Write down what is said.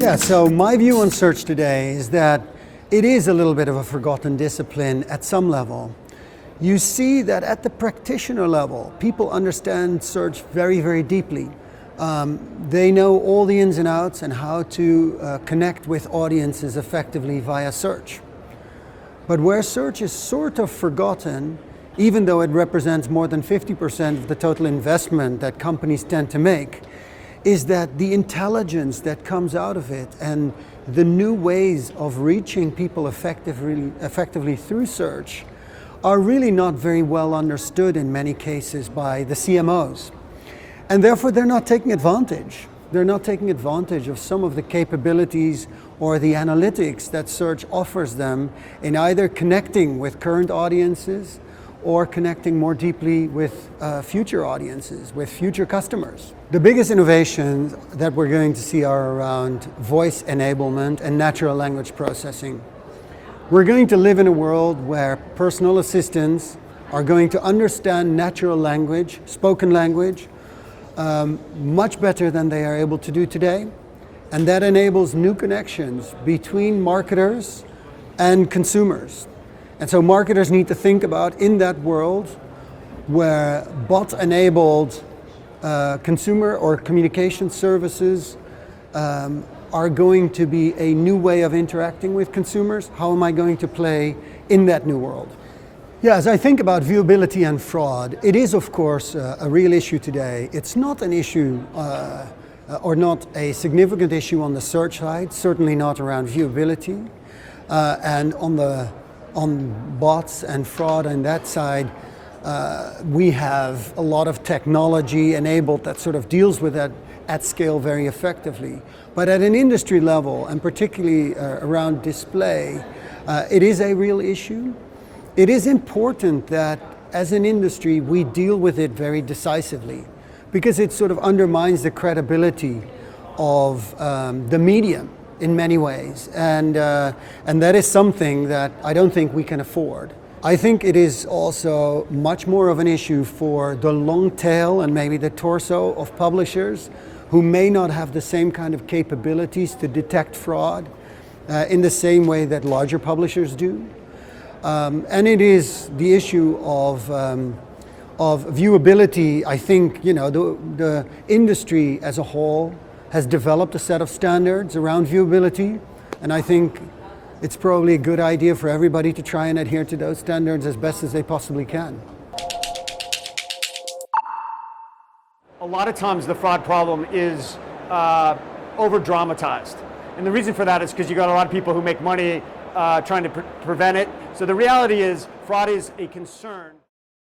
Yeah, so my view on search today is that it is a little bit of a forgotten discipline at some level. You see that at the practitioner level, people understand search very, very deeply. They know all the ins and outs and how to connect with audiences effectively via search. But where search is sort of forgotten, even though it represents more than 50% of the total investment that companies tend to make, is that the intelligence that comes out of it and the new ways of reaching people effectively through search are really not very well understood in many cases by the CMOs. And therefore they're not taking advantage. They're not taking advantage of some of the capabilities or the analytics that search offers them in either connecting with current audiences or connecting more deeply with future audiences, with future customers. The biggest innovations that we're going to see are around voice enablement and natural language processing. We're going to live in a world where personal assistants are going to understand natural language, spoken language, much better than they are able to do today. And that enables new connections between marketers and consumers. And so marketers need to think about, in that world where bot-enabled consumer or communication services are going to be a new way of interacting with consumers, how am I going to play in that new world? Yeah, as I think about viewability and fraud, it is of course a real issue today. It's not an issue or not a significant issue on the search side, certainly not around viewability. And on bots and fraud on that side, we have a lot of technology enabled that sort of deals with that at scale very effectively. But at an industry level, and particularly around display, it is a real issue. It is important that as an industry we deal with it very decisively, because it sort of undermines the credibility of the medium in many ways, and that is something that I don't think we can afford. I think it is also much more of an issue for the long tail and maybe the torso of publishers who may not have the same kind of capabilities to detect fraud in the same way that larger publishers do. And it is the issue of viewability. I think the industry as a whole has developed a set of standards around viewability, and I think it's probably a good idea for everybody to try and adhere to those standards as best as they possibly can. A lot of times the fraud problem is over-dramatized. And the reason for that is because you got a lot of people who make money trying to prevent it. So the reality is fraud is a concern.